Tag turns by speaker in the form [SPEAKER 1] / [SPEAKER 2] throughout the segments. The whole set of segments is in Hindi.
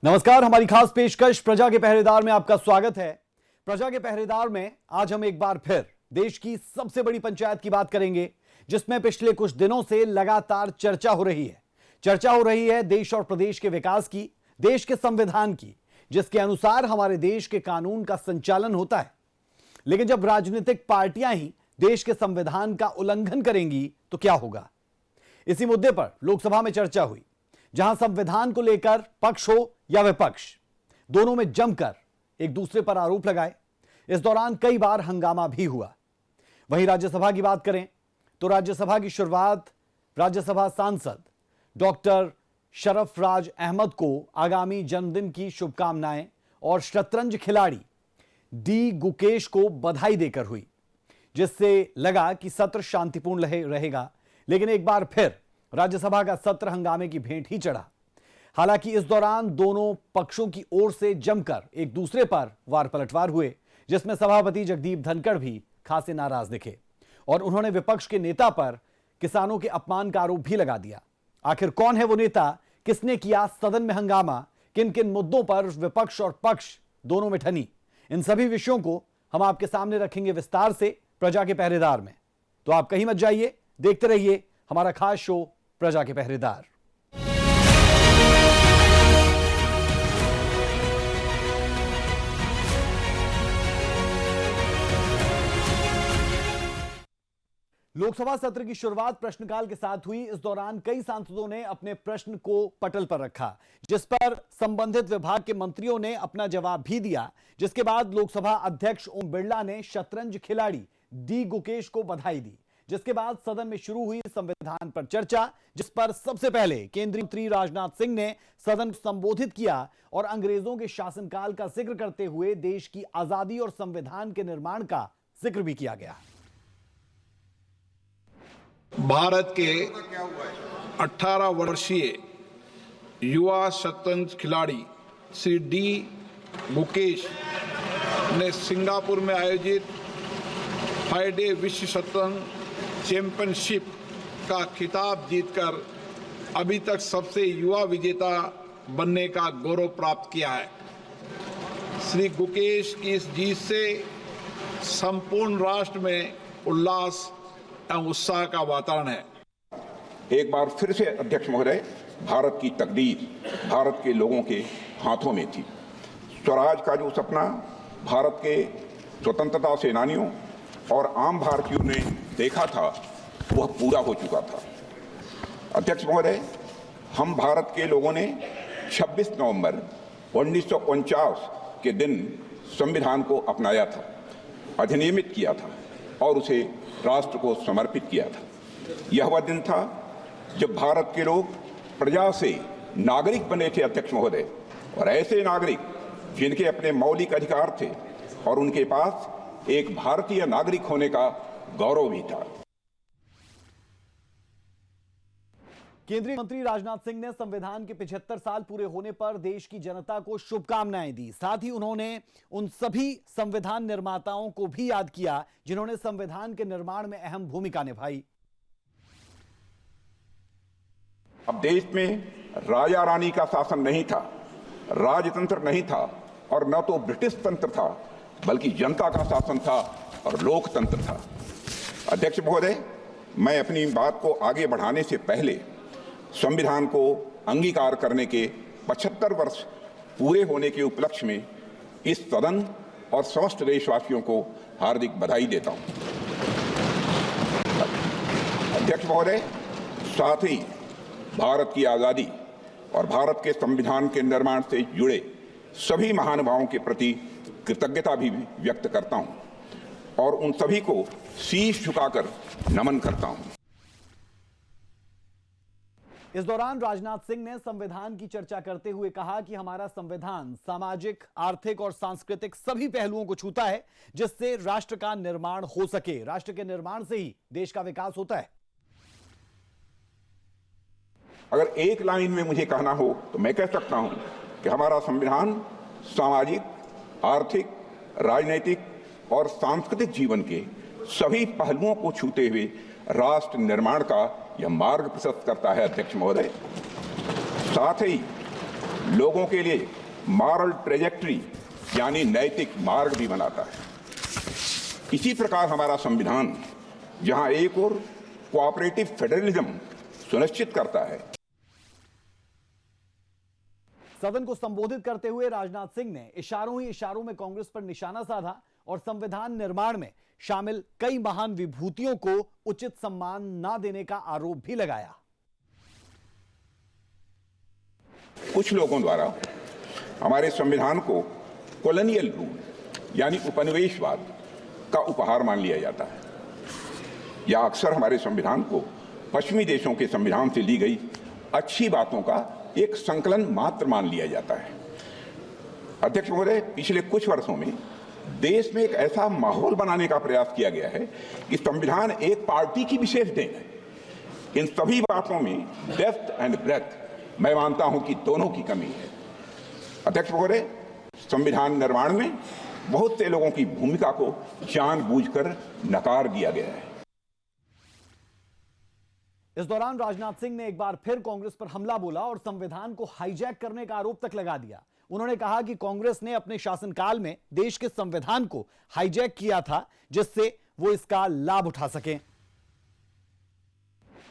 [SPEAKER 1] नमस्कार, हमारी खास पेशकश प्रजा के पहरेदार में आपका स्वागत है। प्रजा के पहरेदार में आज हम एक बार फिर देश की सबसे बड़ी पंचायत की बात करेंगे, जिसमें पिछले कुछ दिनों से लगातार चर्चा हो रही है। चर्चा हो रही है देश और प्रदेश के विकास की, देश के संविधान की, जिसके अनुसार हमारे देश के कानून का संचालन होता है। लेकिन जब राजनीतिक पार्टियां ही देश के संविधान का उल्लंघन करेंगी तो क्या होगा? इसी मुद्दे पर लोकसभा में चर्चा हुई, जहां संविधान को लेकर पक्ष हो या विपक्ष, दोनों में जमकर एक दूसरे पर आरोप लगाए। इस दौरान कई बार हंगामा भी हुआ। वहीं राज्यसभा की बात करें तो राज्यसभा की शुरुआत राज्यसभा सांसद डॉक्टर शरफराज अहमद को आगामी जन्मदिन की शुभकामनाएं और शतरंज खिलाड़ी डी गुकेश को बधाई देकर हुई, जिससे लगा कि सत्र शांतिपूर्ण रहेगा। लेकिन एक बार फिर राज्यसभा का सत्र हंगामे की भेंट ही चढ़ा। हालांकि इस दौरान दोनों पक्षों की ओर से जमकर एक दूसरे पर वार पलटवार हुए, जिसमें सभापति जगदीप धनखड़ भी खासे नाराज दिखे और उन्होंने विपक्ष के नेता पर किसानों के अपमान का आरोप भी लगा दिया। आखिर कौन है वो नेता, किसने किया सदन में हंगामा, किन किन मुद्दों पर विपक्ष और पक्ष दोनों में ठनी, इन सभी विषयों को हम आपके सामने रखेंगे विस्तार से प्रजा के पहरेदार में। तो आप कहीं मत जाइए, देखते रहिए हमारा खास शो प्रजा के पहरेदार। लोकसभा सत्र की शुरुआत प्रश्नकाल के साथ हुई। इस दौरान कई सांसदों ने अपने प्रश्न को पटल पर रखा, जिस पर संबंधित विभाग के मंत्रियों ने अपना जवाब भी दिया। जिसके बाद लोकसभा अध्यक्ष ओम बिरला ने शतरंज खिलाड़ी डी गुकेश को बधाई दी। जिसके बाद सदन में शुरू हुई संविधान पर चर्चा, जिस पर सबसे पहले केंद्रीय मंत्री राजनाथ सिंह ने सदन को संबोधित किया और अंग्रेजों के शासनकाल का जिक्र करते हुए देश की आजादी और संविधान के निर्माण का जिक्र भी किया गया।
[SPEAKER 2] भारत के 18 वर्षीय युवा शतरंज खिलाड़ी श्री डी गुकेश ने सिंगापुर में आयोजित 5-डे विश्व शतरंज चैंपियनशिप का खिताब जीतकर अभी तक सबसे युवा विजेता बनने का गौरव प्राप्त किया है। श्री गुकेश की इस जीत से संपूर्ण राष्ट्र में उल्लास एवं उत्साह का वातावरण है।
[SPEAKER 3] एक बार फिर से अध्यक्ष महोदय, भारत की तकदीर भारत के लोगों के हाथों में थी। स्वराज का जो सपना भारत के स्वतंत्रता सेनानियों और आम भारतीयों ने देखा था, वह पूरा हो चुका था। अध्यक्ष महोदय, हम भारत के लोगों ने 26 नवंबर 1949 के दिन संविधान को अपनाया था, अधिनियमित किया था और उसे राष्ट्र को समर्पित किया था। यह वह दिन था जब भारत के लोग प्रजा से नागरिक बने थे अध्यक्ष महोदय, और ऐसे नागरिक जिनके अपने मौलिक अधिकार थे और उनके पास एक भारतीय नागरिक होने का गौरव भी था।
[SPEAKER 1] केंद्रीय मंत्री राजनाथ सिंह ने संविधान के 75 साल पूरे होने पर देश की जनता को शुभकामनाएं दी। साथ ही उन्होंने उन सभी संविधान निर्माताओं को भी याद किया जिन्होंने संविधान के निर्माण में अहम भूमिका निभाई।
[SPEAKER 3] अब देश में राजा रानी का शासन नहीं था, राजतंत्र नहीं था और न तो ब्रिटिश तंत्र था, बल्कि जनता का शासन था और लोकतंत्र था। अध्यक्ष महोदय, मैं अपनी बात को आगे बढ़ाने से पहले संविधान को अंगीकार करने के 75 वर्ष पूरे होने के उपलक्ष्य में इस सदन और समस्त देशवासियों को हार्दिक बधाई देता हूं। अध्यक्ष महोदय, साथ ही भारत की आजादी और भारत के संविधान के निर्माण से जुड़े सभी महानुभावों के प्रति कृतज्ञता भी व्यक्त करता हूं और उन सभी को शीश झुकाकर नमन करता हूं।
[SPEAKER 1] इस दौरान राजनाथ सिंह ने संविधान की चर्चा करते हुए कहा कि हमारा संविधान सामाजिक, आर्थिक और सांस्कृतिक सभी पहलुओं को छूता है, जिससे राष्ट्र का निर्माण हो सके। राष्ट्र के निर्माण से ही देश का विकास होता है।
[SPEAKER 3] अगर एक लाइन में मुझे कहना हो तो मैं कह सकता हूं कि हमारा संविधान सामाजिक, आर्थिक, राजनीतिक और सांस्कृतिक जीवन के सभी पहलुओं को छूते हुए राष्ट्र निर्माण का यह मार्ग प्रशस्त करता है। अध्यक्ष महोदय, साथ ही लोगों के लिए मॉरल ट्रेजेक्ट्री यानी नैतिक मार्ग भी बनाता है। इसी प्रकार हमारा संविधान जहां एक और कोऑपरेटिव फेडरलिज्म सुनिश्चित करता है।
[SPEAKER 1] सदन को संबोधित करते हुए राजनाथ सिंह ने इशारों ही इशारों में कांग्रेस पर निशाना साधा और संविधान निर्माण में शामिल कई महान विभूतियों को उचित सम्मान न देने का आरोप भी लगाया।
[SPEAKER 3] कुछ लोगों द्वारा हमारे संविधान को कॉलोनियल रूल यानी उपनिवेशवाद का उपहार मान लिया जाता है, या अक्सर हमारे संविधान को पश्चिमी देशों के संविधान से ली गई अच्छी बातों का एक संकलन मात्र मान लिया जाता है। अध्यक्ष महोदय, पिछले कुछ वर्षों में देश में एक ऐसा माहौल बनाने का प्रयास किया गया है कि संविधान एक पार्टी की विशेष देन है। इन सभी बातों में डेप्थ एंड ब्रेथ मैं मानता हूं कि दोनों की कमी है। अध्यक्ष महोदय, संविधान निर्माण में बहुत से लोगों की भूमिका को जानबूझकर नकार दिया गया है।
[SPEAKER 1] इस दौरान राजनाथ सिंह ने एक बार फिर कांग्रेस पर हमला बोला और संविधान को हाईजैक करने का आरोप तक लगा दिया। उन्होंने कहा कि कांग्रेस ने अपने शासनकाल में देश के संविधान को हाईजैक किया था, जिससे वो इसका लाभ उठा सकें।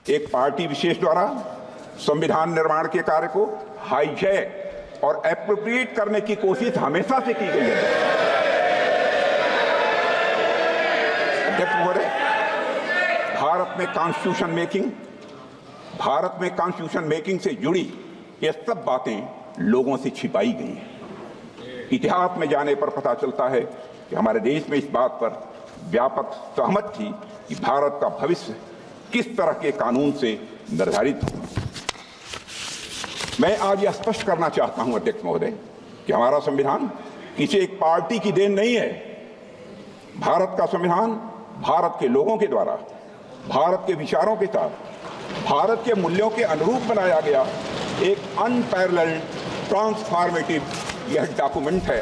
[SPEAKER 3] एक पार्टी विशेष द्वारा संविधान निर्माण के कार्य को हाईजैक और एप्रोप्रिएट करने की कोशिश हमेशा से की गई है। अध्यक्ष महोदय, भारत में कॉन्स्टिट्यूशन मेकिंग से जुड़ी ये सब बातें लोगों से छिपाई गई हैं। इतिहास में जाने पर पता चलता है कि हमारे देश में इस बात पर व्यापक सहमत थी कि भारत का भविष्य किस तरह के कानून से निर्धारित हो। मैं आज यह स्पष्ट करना चाहता हूं अध्यक्ष महोदय कि हमारा संविधान किसी एक पार्टी की देन नहीं है। भारत का संविधान भारत के लोगों के द्वारा भारत के विचारों के साथ भारत के मूल्यों के अनुरूप बनाया गया एक अनपैरेलल्ड ट्रांसफॉर्मेटिव यह डॉक्यूमेंट है।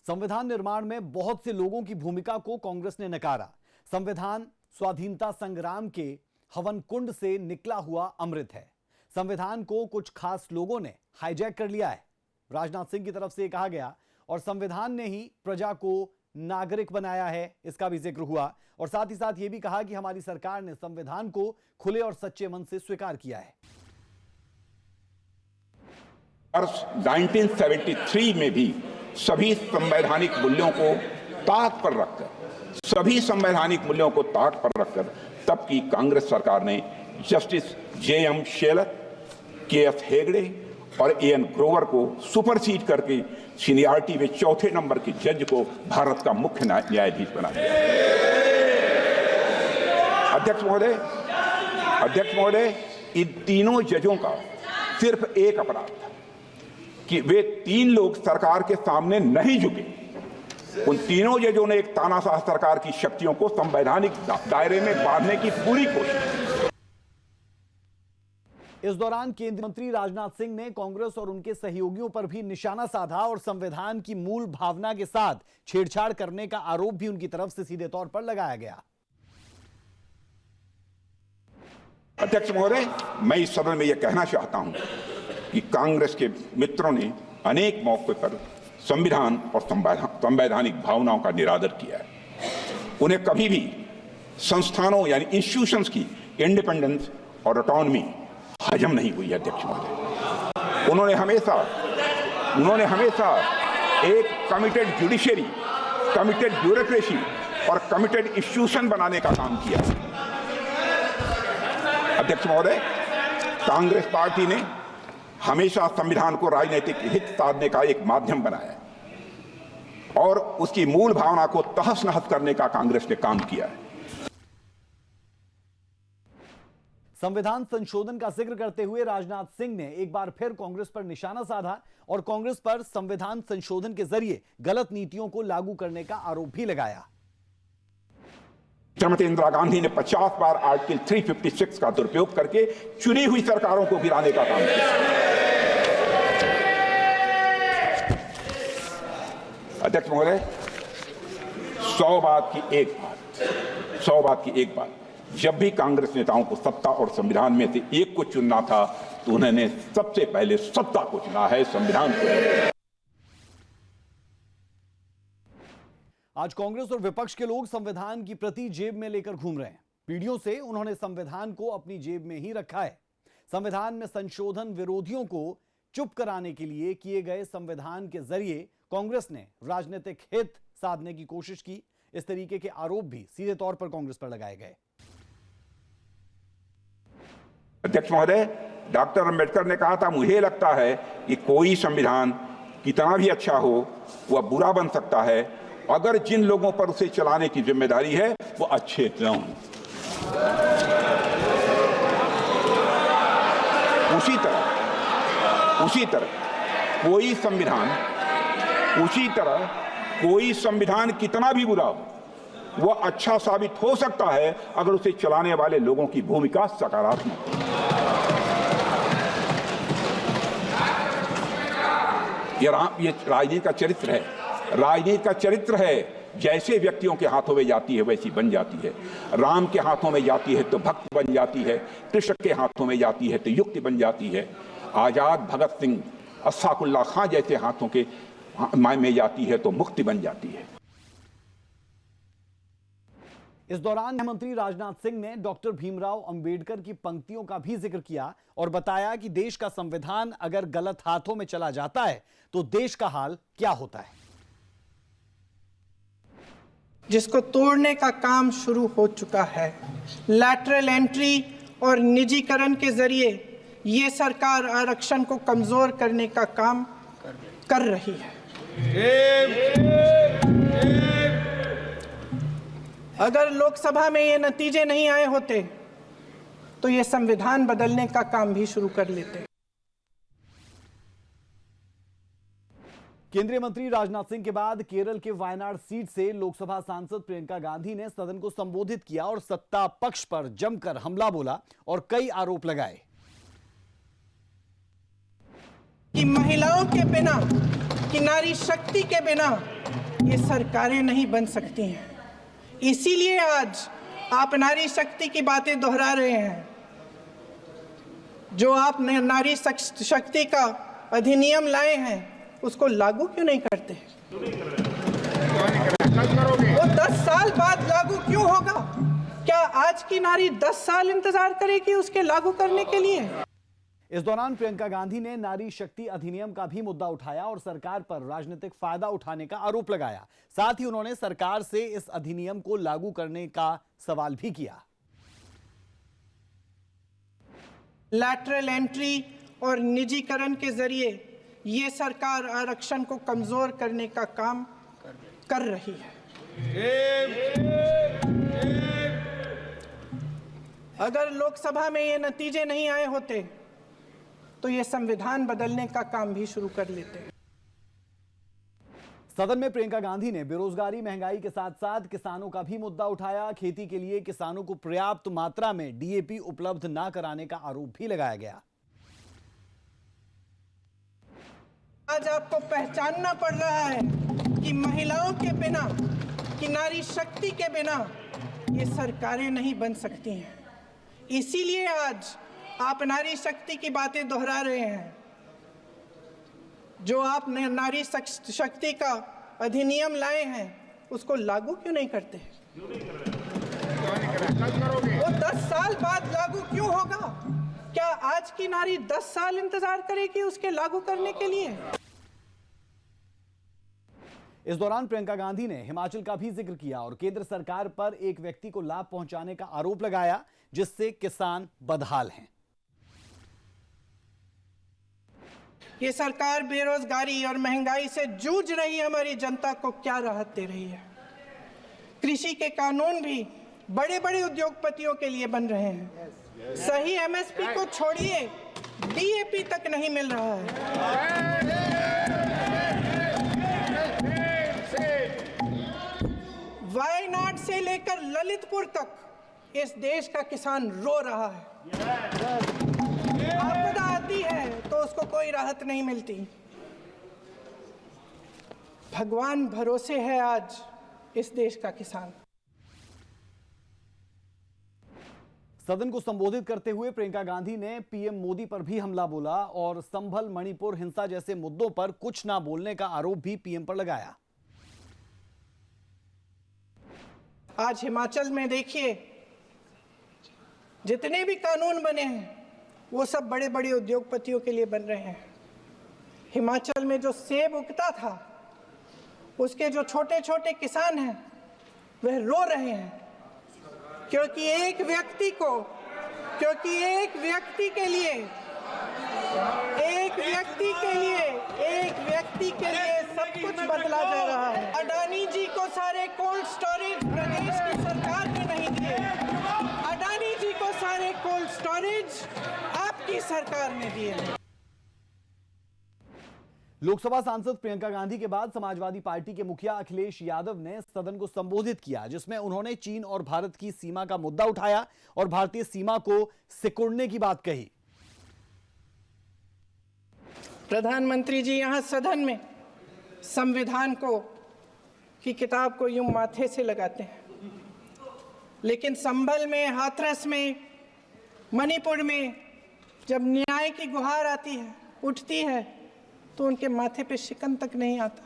[SPEAKER 1] संविधान निर्माण में बहुत से लोगों की भूमिका को कांग्रेस ने नकारा। संविधान स्वाधीनता संग्राम के हवन कुंड से निकला हुआ अमृत है। संविधान को कुछ खास लोगों ने हाईजैक कर लिया है, राजनाथ सिंह की तरफ से कहा गया। और संविधान ने ही प्रजा को नागरिक बनाया है, इसका भी जिक्र हुआ। और साथ ही साथ यह भी कहा कि हमारी सरकार ने संविधान को खुले और सच्चे मन से स्वीकार किया है।
[SPEAKER 3] वर्ष 1973 में भी सभी संवैधानिक मूल्यों को ताक पर रखकर तब की कांग्रेस सरकार ने जस्टिस जे.एम. शेलर, के.एफ. हेगड़े और ए.एन. ग्रोवर को सुपरसीड करके सीनियरिटी में चौथे नंबर के जज को भारत का मुख्य न्यायाधीश बना दिया। अध्यक्ष महोदय, इन तीनों जजों का सिर्फ एक अपराध था कि वे तीन लोग सरकार के सामने नहीं झुके। उन तीनों जजों ने एक तानाशाह सरकार की शक्तियों को संवैधानिक दायरे में बांधने की पूरी कोशिश।
[SPEAKER 1] इस दौरान केंद्रीय मंत्री राजनाथ सिंह ने कांग्रेस और उनके सहयोगियों पर भी निशाना साधा और संविधान की मूल भावना के साथ छेड़छाड़ करने का आरोप भी उनकी तरफ से सीधे तौर पर लगाया गया।
[SPEAKER 3] अध्यक्ष महोदय, मैं इस सदन में यह कहना चाहता हूं कि कांग्रेस के मित्रों ने अनेक मौकों पर संविधान और संवैधानिक भावनाओं का निरादर किया है। उन्हें कभी भी संस्थानों यानी इंस्टीट्यूशंस की इंडिपेंडेंस और ऑटोनॉमी हजम नहीं हुई। अध्यक्ष महोदय, उन्होंने हमेशा एक कमिटेड जुडिशरी, कमिटेड ब्यूरोक्रेसी और कमिटेड इंस्टीट्यूशन बनाने का काम किया। अध्यक्ष महोदय, कांग्रेस पार्टी ने हमेशा संविधान को राजनीतिक हित साधने का एक माध्यम बनाया और उसकी मूल भावना को तहस नहस करने का कांग्रेस ने काम किया है।
[SPEAKER 1] संविधान संशोधन का जिक्र करते हुए राजनाथ सिंह ने एक बार फिर कांग्रेस पर निशाना साधा और कांग्रेस पर संविधान संशोधन के जरिए गलत नीतियों को लागू करने का आरोप भी लगाया।
[SPEAKER 3] श्रीमती इंदिरा गांधी ने 50 बार आर्टिकल 356 का दुरुपयोग करके चुनी हुई सरकारों को गिराने का काम किया। अध्यक्ष महोदय, 100 बात की एक बात जब भी कांग्रेस नेताओं को सत्ता और संविधान में से एक को चुनना था तो उन्होंने सबसे पहले सत्ता को चुना है, संविधान को।
[SPEAKER 1] आज कांग्रेस और विपक्ष के लोग संविधान की प्रति जेब में लेकर घूम रहे हैं। पीढ़ियों से उन्होंने संविधान को अपनी जेब में ही रखा है। संविधान में संशोधन विरोधियों को चुप कराने के लिए किए गए संविधान के जरिए कांग्रेस ने राजनीतिक हित साधने की कोशिश की। इस तरीके के आरोप भी सीधे तौर पर कांग्रेस पर लगाए गए।
[SPEAKER 3] अध्यक्ष महोदय, डॉक्टर अंबेडकर ने कहा था, मुझे लगता है कि कोई संविधान कितना भी अच्छा हो वह बुरा बन सकता है अगर जिन लोगों पर उसे चलाने की जिम्मेदारी है वो अच्छे न हों। उसी तरह कोई संविधान कितना भी बुरा हो वह अच्छा साबित हो सकता है अगर उसे चलाने वाले लोगों की भूमिका सकारात्मक हो। ये राजनीति का चरित्र है। राजनीति का चरित्र है, जैसे व्यक्तियों के हाथों में जाती है वैसी बन जाती है। राम के हाथों में जाती है तो भक्त बन जाती है, कृष्ण के हाथों में जाती है तो युक्ति बन जाती है, आजाद भगत सिंह अशफाकुल्लाह खां जैसे हाथों के में जाती है तो मुक्ति बन जाती है।
[SPEAKER 1] इस दौरान गृह मंत्री राजनाथ सिंह ने डॉक्टर भीमराव अंबेडकर की पंक्तियों का भी जिक्र किया और बताया कि देश का संविधान अगर गलत हाथों में चला जाता है तो देश का हाल क्या होता है।
[SPEAKER 4] जिसको तोड़ने का काम शुरू हो चुका है। लैटरल एंट्री और निजीकरण के जरिए ये सरकार आरक्षण को कमजोर करने का काम कर रही है। अगर लोकसभा में ये नतीजे नहीं आए होते तो ये संविधान बदलने का काम भी शुरू कर लेते।
[SPEAKER 1] केंद्रीय मंत्री राजनाथ सिंह के बाद केरल के वायनाड सीट से लोकसभा सांसद प्रियंका गांधी ने सदन को संबोधित किया और सत्ता पक्ष पर जमकर हमला बोला और कई आरोप लगाए
[SPEAKER 4] कि महिलाओं के बिना, कि नारी शक्ति के बिना ये सरकारें नहीं बन सकती हैं। इसीलिए आज आप नारी शक्ति की बातें दोहरा रहे हैं। जो आप नारी शक्ति का अधिनियम लाए हैं उसको लागू क्यों नहीं करते? वो 10 साल बाद लागू क्यों होगा? क्या आज की नारी 10 साल इंतजार करेगी उसके लागू करने के लिए?
[SPEAKER 1] इस दौरान प्रियंका गांधी ने नारी शक्ति अधिनियम का भी मुद्दा उठाया और सरकार पर राजनीतिक फायदा उठाने का आरोप लगाया। साथ ही उन्होंने सरकार से इस अधिनियम को लागू करने का सवाल भी किया।
[SPEAKER 4] लैटरल एंट्री और निजीकरण के जरिए ये सरकार आरक्षण को कमजोर करने का काम कर रही है। अगर लोकसभा में ये नतीजे नहीं आए होते तो ये संविधान बदलने का काम भी शुरू कर लेते।
[SPEAKER 1] सदन में प्रियंका गांधी ने बेरोजगारी, महंगाई के साथ साथ किसानों का भी मुद्दा उठाया। खेती के लिए किसानों को पर्याप्त मात्रा में डीएपी उपलब्ध न कराने का आरोप भी लगाया गया।
[SPEAKER 4] आज आपको पहचानना पड़ रहा है कि महिलाओं के बिना, कि नारी शक्ति के बिना ये सरकारें नहीं बन सकती हैं। इसीलिए आज आप नारी शक्ति की बातें दोहरा रहे हैं। जो आप नारी शक्ति का अधिनियम लाए हैं उसको लागू क्यों नहीं करते? वो 10 साल बाद लागू क्यों होगा? क्या आज की नारी 10 साल इंतजार करेगी उसके लागू करने के लिए?
[SPEAKER 1] इस दौरान प्रियंका गांधी ने हिमाचल का भी जिक्र किया और केंद्र सरकार पर एक व्यक्ति को लाभ पहुंचाने का आरोप लगाया जिससे किसान बदहाल हैं।
[SPEAKER 4] ये सरकार बेरोजगारी और महंगाई से जूझ रही हमारी जनता को क्या राहत दे रही है? कृषि के कानून भी बड़े बड़े उद्योगपतियों के लिए बन रहे हैं। सही एमएसपी को छोड़िए, डीएपी तक नहीं मिल रहा है। वायनाड से लेकर ललितपुर तक इस देश का किसान रो रहा है। आपदा आती है तो उसको कोई राहत नहीं मिलती। भगवान भरोसे है आज इस देश का किसान।
[SPEAKER 1] सदन को संबोधित करते हुए प्रियंका गांधी ने पीएम मोदी पर भी हमला बोला और संभल मणिपुर हिंसा जैसे मुद्दों पर कुछ ना बोलने का आरोप भी पीएम पर लगाया।
[SPEAKER 4] आज हिमाचल में देखिए, जितने भी कानून बने हैं वो सब बड़े बड़े उद्योगपतियों के लिए बन रहे हैं। हिमाचल में जो सेब उगता था, उसके जो छोटे छोटे किसान हैं वह रो रहे हैं, क्योंकि एक व्यक्ति के लिए सब कुछ बदला जा रहा है। अडानी जी को सारे कोल्ड स्टोरेज प्रदेश की सरकार ने नहीं दिए। अडानी जी को सारे कोल्ड स्टोरेज आपकी सरकार ने दिए।
[SPEAKER 1] लोकसभा सांसद प्रियंका गांधी के बाद समाजवादी पार्टी के मुखिया अखिलेश यादव ने सदन को संबोधित किया, जिसमें उन्होंने चीन और भारत की सीमा का मुद्दा उठाया और भारतीय सीमा को सिकुड़ने की बात कही।
[SPEAKER 4] प्रधानमंत्री जी यहां सदन में संविधान की किताब को यूं माथे से लगाते हैं, लेकिन संभल में, हाथरस में, मणिपुर में जब न्याय की गुहार आती है, उठती है, तो उनके माथे पे शिकन तक नहीं आता।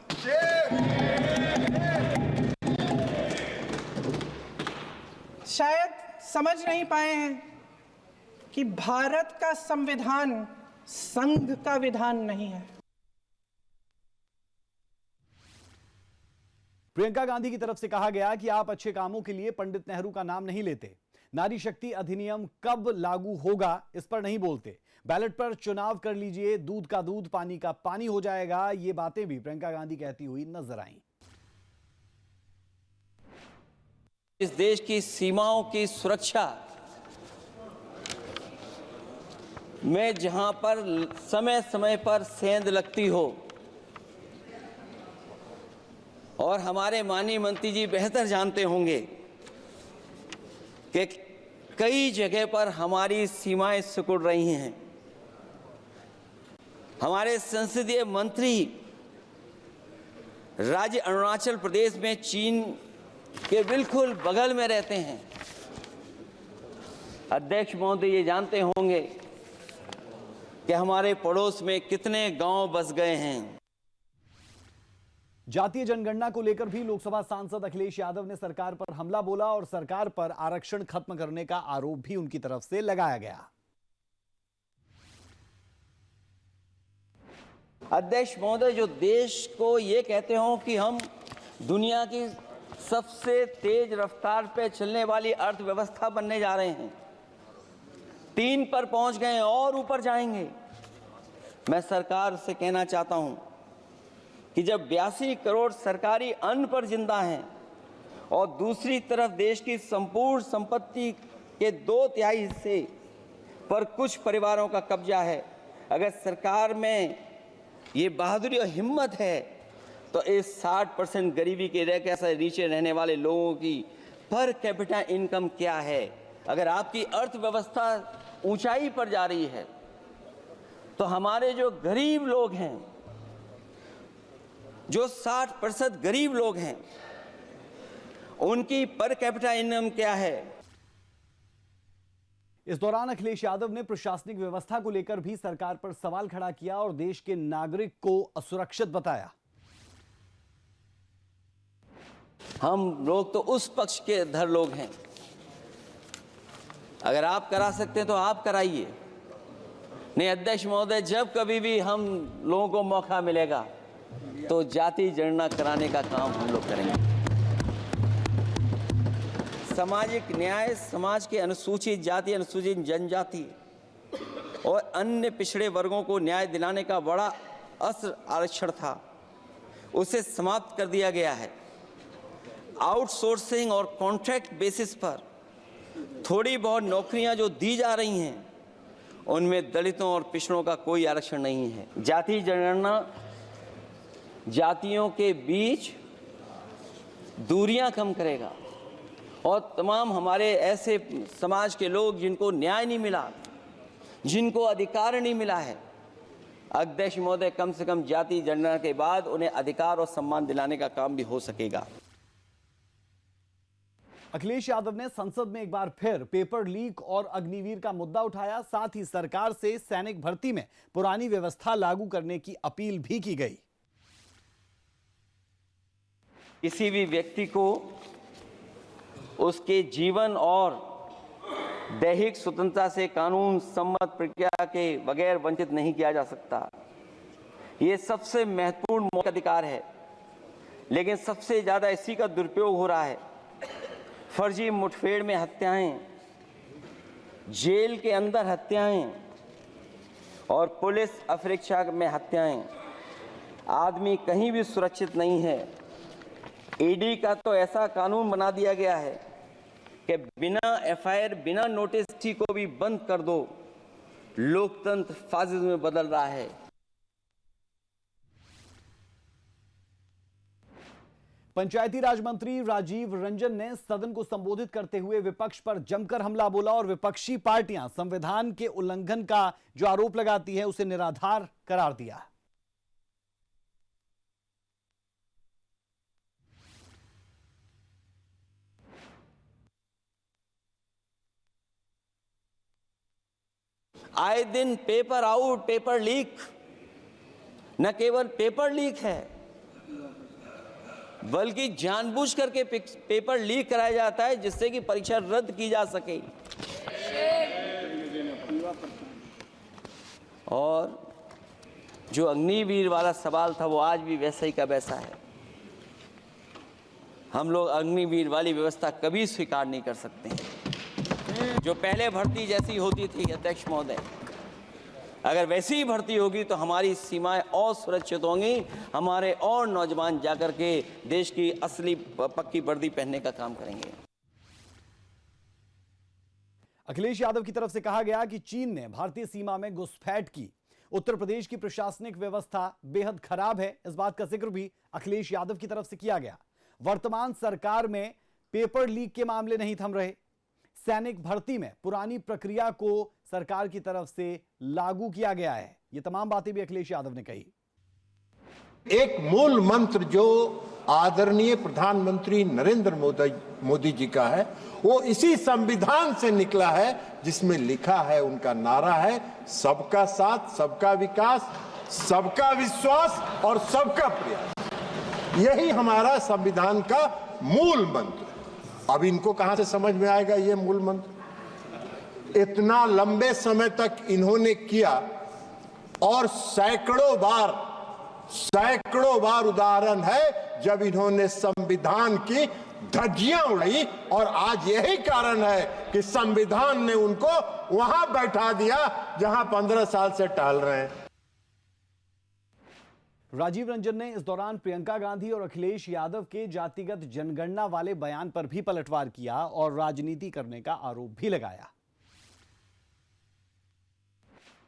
[SPEAKER 4] शायद समझ नहीं पाए हैं कि भारत का संविधान संघ का विधान नहीं है।
[SPEAKER 1] प्रियंका गांधी की तरफ से कहा गया कि आप अच्छे कामों के लिए पंडित नेहरू का नाम नहीं लेते, नारी शक्ति अधिनियम कब लागू होगा इस पर नहीं बोलते, बैलेट पर चुनाव कर लीजिए, दूध का दूध पानी का पानी हो जाएगा। ये बातें भी प्रियंका गांधी कहती हुई नजर आईं।
[SPEAKER 5] इस देश की सीमाओं की सुरक्षा में जहां पर समय समय पर सेंध लगती हो, और हमारे माननीय मंत्री जी बेहतर जानते होंगे कि कई जगह पर हमारी सीमाएं सिकुड़ रही हैं। हमारे संसदीय मंत्री राज्य अरुणाचल प्रदेश में चीन के बिल्कुल बगल में रहते हैं। अध्यक्ष महोदय ये जानते होंगे कि हमारे पड़ोस में कितने गांव बस गए हैं।
[SPEAKER 1] जातीय जनगणना को लेकर भी लोकसभा सांसद अखिलेश यादव ने सरकार पर हमला बोला और सरकार पर आरक्षण खत्म करने का आरोप भी उनकी तरफ से लगाया गया।
[SPEAKER 5] अध्यक्ष महोदय, जो देश को ये कहते हो कि हम दुनिया की सबसे तेज रफ्तार पे चलने वाली अर्थव्यवस्था बनने जा रहे हैं, 3 पर पहुंच गए और ऊपर जाएंगे। मैं सरकार से कहना चाहता हूं कि जब 82 करोड़ सरकारी अन्न पर जिंदा हैं और दूसरी तरफ देश की संपूर्ण संपत्ति के 2/3 हिस्से पर कुछ परिवारों का कब्जा है, अगर सरकार में ये बहादुरी और हिम्मत है तो इस 60% गरीबी के रेखा से नीचे रहने वाले लोगों की पर कैपिटा इनकम क्या है? अगर आपकी अर्थव्यवस्था ऊंचाई पर जा रही है तो हमारे जो गरीब लोग हैं, जो 60% गरीब लोग हैं, उनकी पर कैपिटा इनकम क्या है?
[SPEAKER 1] इस दौरान अखिलेश यादव ने प्रशासनिक व्यवस्था को लेकर भी सरकार पर सवाल खड़ा किया और देश के नागरिक को असुरक्षित बताया।
[SPEAKER 5] हम लोग तो उस पक्ष के धर लोग हैं, अगर आप करा सकते हैं तो आप कराइए। नहीं अध्यक्ष महोदय, जब कभी भी हम लोगों को मौका मिलेगा तो जाति जनगणना कराने का काम हम लोग करेंगे। सामाजिक न्याय समाज के अनुसूचित जाति, अनुसूचित जनजाति और अन्य पिछड़े वर्गों को न्याय दिलाने का बड़ा असर आरक्षण था, उसे समाप्त कर दिया गया है। आउटसोर्सिंग और कॉन्ट्रैक्ट बेसिस पर थोड़ी बहुत नौकरियां जो दी जा रही हैं, उनमें दलितों और पिछड़ों का कोई आरक्षण नहीं है। जाति जनगणना जातियों के बीच दूरियां कम करेगा और तमाम हमारे ऐसे समाज के लोग जिनको न्याय नहीं मिला, जिनको अधिकार नहीं मिला है, अध्यक्ष महोदय, कम से कम जाति जनगणना के बाद उन्हें अधिकार और सम्मान दिलाने का काम भी हो सकेगा।
[SPEAKER 1] अखिलेश यादव ने संसद में एक बार फिर पेपर लीक और अग्निवीर का मुद्दा उठाया। साथ ही सरकार से सैनिक भर्ती में पुरानी व्यवस्था लागू करने की अपील भी की गई।
[SPEAKER 5] किसी भी व्यक्ति को उसके जीवन और दैहिक स्वतंत्रता से कानून सम्मत प्रक्रिया के बगैर वंचित नहीं किया जा सकता। ये सबसे महत्वपूर्ण मौलिक अधिकार है, लेकिन सबसे ज्यादा इसी का दुरुपयोग हो रहा है। फर्जी मुठभेड़ में हत्याएं, जेल के अंदर हत्याएं और पुलिस अफरीक्षा में हत्याएं। आदमी कहीं भी सुरक्षित नहीं है। ईडी का तो ऐसा कानून बना दिया गया है कि बिना एफआईआर, बिना नोटिस को भी बंद कर दो। लोकतंत्र फासिज्म में बदल रहा है।
[SPEAKER 1] पंचायती राज मंत्री राजीव रंजन ने सदन को संबोधित करते हुए विपक्ष पर जमकर हमला बोला और विपक्षी पार्टियां संविधान के उल्लंघन का जो आरोप लगाती है उसे निराधार करार दिया।
[SPEAKER 5] आए दिन पेपर आउट, पेपर लीक, न केवल पेपर लीक है बल्कि जानबूझ करके पेपर लीक कराया जाता है जिससे कि परीक्षा रद्द की जा सके। और जो अग्निवीर वाला सवाल था वो आज भी वैसा ही का वैसा है। हम लोग अग्निवीर वाली व्यवस्था कभी स्वीकार नहीं कर सकते हैं। जो पहले भर्ती जैसी होती थी अध्यक्ष महोदय, अगर वैसी ही भर्ती होगी तो हमारी सीमाएं और सुरक्षित होंगी। हमारे और नौजवान जाकर के देश की असली पक्की वर्दी पहनने का काम करेंगे।
[SPEAKER 1] अखिलेश यादव की तरफ से कहा गया कि चीन ने भारतीय सीमा में घुसपैठ की। उत्तर प्रदेश की प्रशासनिक व्यवस्था बेहद खराब है। इस बात का जिक्र भी अखिलेश यादव की तरफ से किया गया। वर्तमान सरकार में पेपर लीक के मामले नहीं थम रहे। सैनिक भर्ती में पुरानी प्रक्रिया को सरकार की तरफ से लागू किया गया है। ये तमाम बातें भी अखिलेश यादव ने कही।
[SPEAKER 6] एक मूल मंत्र जो आदरणीय प्रधानमंत्री नरेंद्र मोदी जी का है वो इसी संविधान से निकला है, जिसमें लिखा है, उनका नारा है, सबका साथ, सबका विकास, सबका विश्वास और सबका प्रयास। यही हमारा संविधान का मूल मंत्र। अब इनको कहां से समझ में आएगा ये मूल मंत्र? इतना लंबे समय तक इन्होंने किया और सैकड़ों बार उदाहरण है जब इन्होंने संविधान की धज्जियां उड़ाई। और आज यही कारण है कि संविधान ने उनको वहां बैठा दिया जहां 15 साल से टहल रहे हैं।
[SPEAKER 1] राजीव रंजन ने इस दौरान प्रियंका गांधी और अखिलेश यादव के जातिगत जनगणना वाले बयान पर भी पलटवार किया और राजनीति करने का आरोप भी लगाया।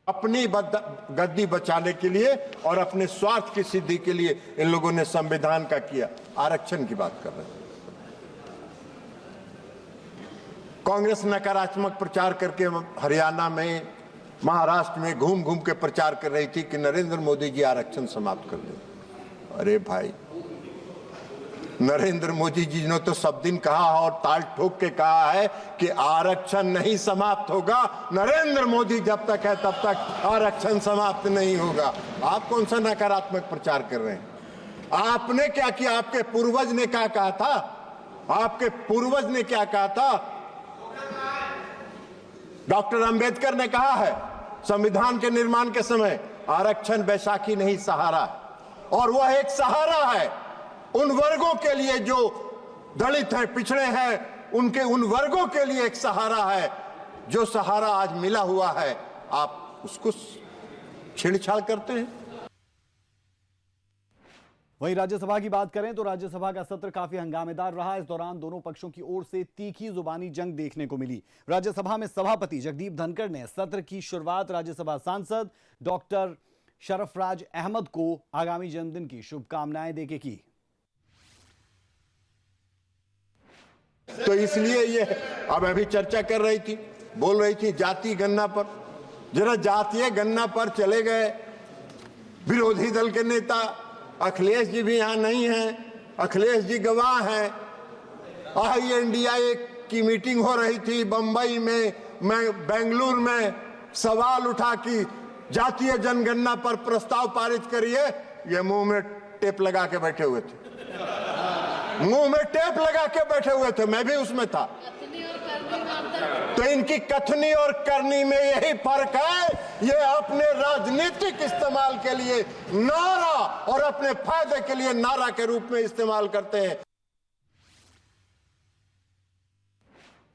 [SPEAKER 6] अपनी गद्दी बचाने के लिए और अपने स्वार्थ की सिद्धि के लिए इन लोगों ने संविधान का किया। आरक्षण की बात कर रहे हैं। कांग्रेस नकारात्मक प्रचार करके हरियाणा में, महाराष्ट्र में घूम घूम के प्रचार कर रही थी कि नरेंद्र मोदी जी आरक्षण समाप्त कर दे। अरे भाई, नरेंद्र मोदी जी ने तो सब दिन कहा और ताल ठोक के कहा है कि आरक्षण नहीं समाप्त होगा। नरेंद्र मोदी जब तक है तब तक आरक्षण समाप्त नहीं होगा। आप कौन सा नकारात्मक प्रचार कर रहे हैं? आपने क्या किया? आपके पूर्वज ने क्या कहा था? आपके पूर्वज ने क्या कहा था? डॉक्टर अंबेडकर ने कहा है संविधान के निर्माण के समय, आरक्षण बैसाखी नहीं सहारा, और वह एक सहारा है उन वर्गों के लिए जो दलित हैं, पिछड़े हैं, उनके उन वर्गों के लिए एक सहारा है। जो सहारा आज मिला हुआ है, आप उसको छेड़छाड़ करते हैं।
[SPEAKER 1] वहीं राज्यसभा की बात करें तो राज्यसभा का सत्र काफी हंगामेदार रहा। इस दौरान दोनों पक्षों की ओर से तीखी जुबानी जंग देखने को मिली। राज्यसभा में सभापति जगदीप धनखड़ ने सत्र की शुरुआत राज्यसभा सांसद डॉक्टर शरफराज अहमद को आगामी जन्मदिन की शुभकामनाएं देके की।
[SPEAKER 6] तो इसलिए ये अब अभी चर्चा कर रही थी, बोल रही थी जातीय गणना पर। जरा जातीय गणना पर चले गए। विरोधी दल के नेता अखिलेश जी भी यहां नहीं हैं, अखिलेश जी गवाह हैं। INDIA की मीटिंग हो रही थी बंबई में, मैं बेंगलुरु में सवाल उठा कि जातीय जनगणना पर प्रस्ताव पारित करिए, ये मुंह में टेप लगा के बैठे हुए थे, मुंह में टेप लगा के बैठे हुए थे, मैं भी उसमें था। तो इनकी कथनी और करनी में यही फर्क है, ये अपने राजनीतिक इस्तेमाल के लिए नारा और अपने फायदे के लिए नारा के रूप में इस्तेमाल करते हैं।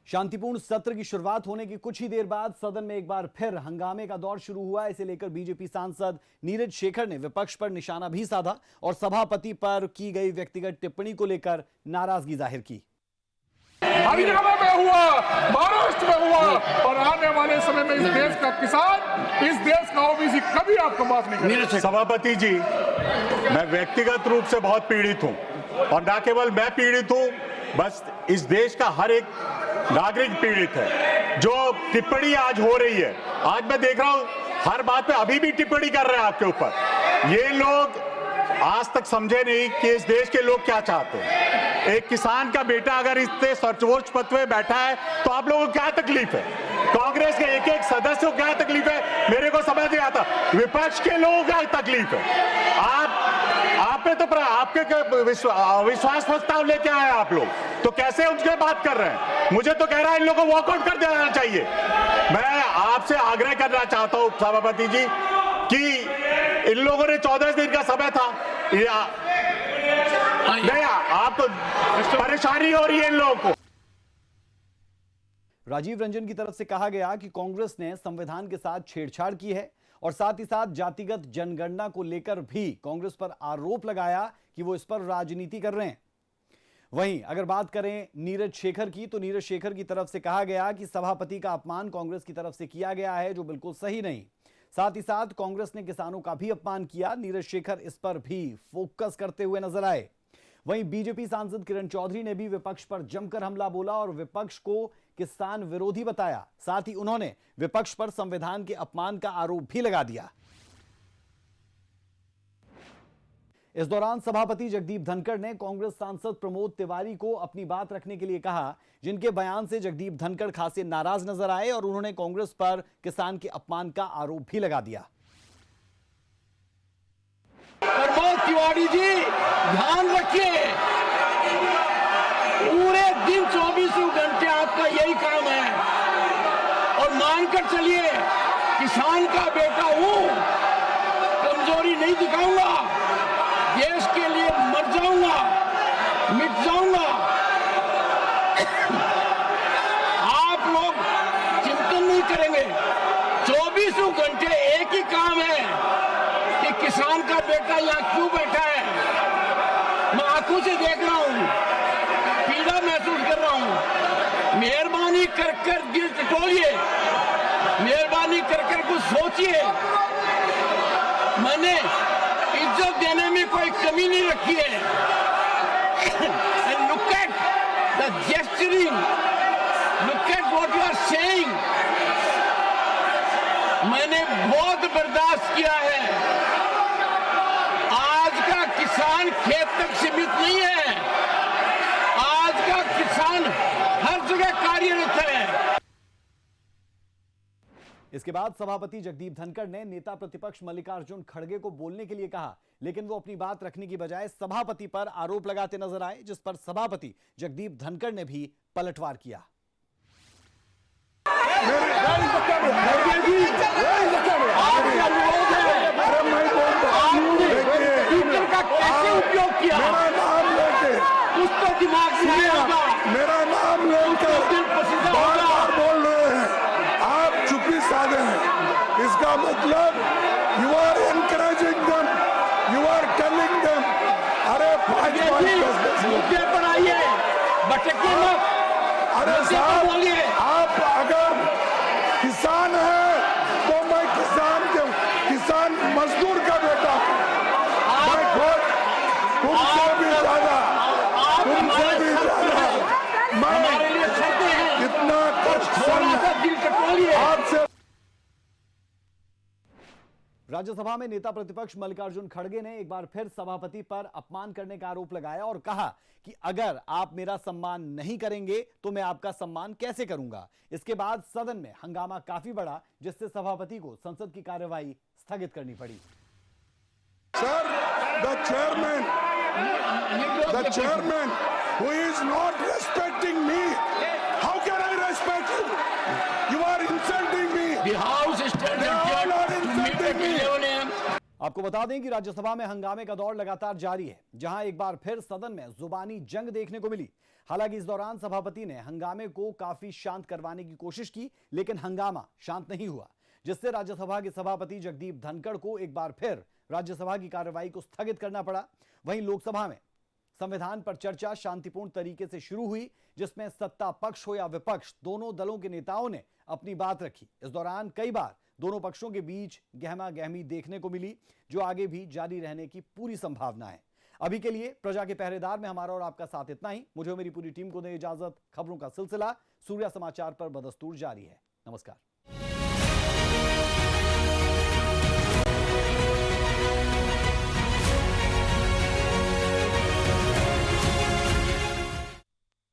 [SPEAKER 1] शांतिपूर्ण सत्र की शुरुआत होने की कुछ ही देर बाद सदन में एक बार फिर हंगामे का दौर शुरू हुआ। इसे लेकर बीजेपी सांसद नीरज शेखर ने विपक्ष पर निशाना भी साधा और सभापति पर की गई व्यक्तिगत टिप्पणी को लेकर नाराजगी जाहिर की।
[SPEAKER 7] हरियाणा में हुआ, महाराष्ट्र में हुआ और आने वाले समय में इस देश का किसान, इस देश का ओबीसी कभी आपको माफ नहीं करेगा।
[SPEAKER 8] सभापति जी, मैं व्यक्तिगत रूप से बहुत पीड़ित हूं और न केवल मैं पीड़ित हूं, बस इस देश का हर एक नागरिक पीड़ित है। जो टिप्पणी आज हो रही है, आज मैं देख रहा हूं हर बात पे अभी भी टिप्पणी कर रहे हैं आपके ऊपर। ये लोग आज तक समझे नहीं कि इस देश के लोग क्या चाहते हैं। एक किसान का बेटा अगर इतने सर्वोच्च पद पे बैठा है तो आप लोगों को क्या तकलीफ है? कांग्रेस के एक एक सदस्य को क्या तकलीफ है, मेरे को समझ नहीं आता। विपक्ष के लोगों को क्या तकलीफ है? आप पे तो आपके विश्वास प्रस्ताव लेके आए आप लोग, तो कैसे उनसे बात कर रहे हैं? मुझे तो कह रहा है इन लोगों को वॉकआउट कर देना चाहिए। मैं आपसे आग्रह करना चाहता हूं सभापति जी कि इन लोगों ने 14 दिन का समय था, नहीं आप तो परेशानी हो रही है इन लोगों को।
[SPEAKER 1] राजीव रंजन की तरफ से कहा गया कि कांग्रेस ने संविधान के साथ छेड़छाड़ की है और साथ ही साथ जातिगत जनगणना को लेकर भी कांग्रेस पर आरोप लगाया कि वो इस पर राजनीति कर रहे हैं। वहीं अगर बात करें नीरज शेखर की, तो नीरज शेखर की तरफ से कहा गया कि सभापति का अपमान कांग्रेस की तरफ से किया गया है, जो बिल्कुल सही नहीं। साथ ही साथ कांग्रेस ने किसानों का भी अपमान किया। नीरज शेखर इस पर भी फोकस करते हुए नजर आए। वहीं बीजेपी सांसद किरण चौधरी ने भी विपक्ष पर जमकर हमला बोला और विपक्ष को किसान विरोधी बताया। साथ ही उन्होंने विपक्ष पर संविधान के अपमान का आरोप भी लगा दिया। इस दौरान सभापति जगदीप धनखड़ ने कांग्रेस सांसद प्रमोद तिवारी को अपनी बात रखने के लिए कहा, जिनके बयान से जगदीप धनखड़ खासे नाराज नजर आए और उन्होंने कांग्रेस पर किसान के अपमान का आरोप भी लगा दिया।
[SPEAKER 9] प्रमोद तिवारी जी, ध्यान रखिए, पूरे दिन 24 घंटे आपका यही काम है और मानकर चलिए किसान का बेटा हूं, कमजोरी नहीं दिखाऊंगा, देश के लिए मर जाऊंगा, मिट जाऊंगा। आप लोग चिंतन नहीं करेंगे, 24 घंटे एक ही काम है कि किसान का बेटा यहाँ क्यों बैठा है। मैं आंखों से देख रहा हूँ, पीड़ा महसूस कर रहा हूँ। मेहरबानी कर कर दिल टटोलिए, मेहरबानी कर कर कुछ सोचिए। मैंने इज्जत देने में कोई कमी नहीं रखी है। And look at the gesturing, look at what you are saying. मैंने बहुत बर्दाश्त किया है। आज का किसान खेत तक सीमित नहीं है, आज का किसान हर जगह कार्यरत है।
[SPEAKER 1] इसके बाद सभापति जगदीप धनखड़ ने नेता प्रतिपक्ष मल्लिकार्जुन खड़गे को बोलने के लिए कहा, लेकिन वो अपनी बात रखने की बजाय सभापति पर आरोप लगाते नजर आए, जिस पर सभापति जगदीप धनखड़ ने भी पलटवार किया।
[SPEAKER 9] का कैसे उपयोग किया, कुछ तो दिमाग में होगा।
[SPEAKER 10] मेरा नाम लेकर बार-बार बोल रहे हैं, आप चुप्पी साधे हैं। इसका मतलब you are encouraging them, you are telling them. अरे 5
[SPEAKER 9] मुद्दे पर आइए, भटकिए मत।
[SPEAKER 10] अरे साहब,
[SPEAKER 9] बोलिए,
[SPEAKER 10] आप अगर किसान हैं तो मैं किसान मजदूर का बेटा, मैं खुद तुमसे भी ज्यादा
[SPEAKER 9] हमारे लिए शर्तें हैं,
[SPEAKER 10] इतना कुछ
[SPEAKER 9] थोड़ा सा दिल टटोलिए।
[SPEAKER 10] आपसे
[SPEAKER 1] राज्यसभा में नेता प्रतिपक्ष मल्लिकार्जुन खड़गे ने एक बार फिर सभापति पर अपमान करने का आरोप लगाया और कहा कि अगर आप मेरा सम्मान नहीं करेंगे तो मैं आपका सम्मान कैसे करूंगा। इसके बाद सदन में हंगामा काफी बढ़ा, जिससे सभापति को संसद की कार्यवाही स्थगित करनी पड़ी।
[SPEAKER 10] Sir, the chairman who is not respecting me, how can I respect him? You are insulting me.
[SPEAKER 9] The house is
[SPEAKER 10] They are not insulting me.
[SPEAKER 1] आपको बता दें कि राज्यसभा में हंगामे का दौर लगातार जारी है, जहां एक बार फिर सदन में जुबानी जंग देखने को मिली। हालांकि इस दौरान सभापति ने हंगामे को काफी शांत करवाने की कोशिश की, लेकिन हंगामा शांत नहीं हुआ, जिससे राज्यसभा के सभापति जगदीप धनखड़ को एक बार फिर राज्यसभा की कार्यवाही को स्थगित करना पड़ा। वहीं लोकसभा में संविधान पर चर्चा शांतिपूर्ण तरीके से शुरू हुई, जिसमें सत्ता पक्ष हो या विपक्ष, दोनों दलों के नेताओं ने अपनी बात रखी। इस दौरान कई बार दोनों पक्षों के बीच गहमा गहमी देखने को मिली, जो आगे भी जारी रहने की पूरी संभावना है। अभी के लिए प्रजा के पहरेदार में हमारा और आपका साथ इतना ही। मुझे और मेरी पूरी टीम को दें इजाजत। खबरों का सिलसिला सूर्या समाचार पर बदस्तूर जारी है। नमस्कार।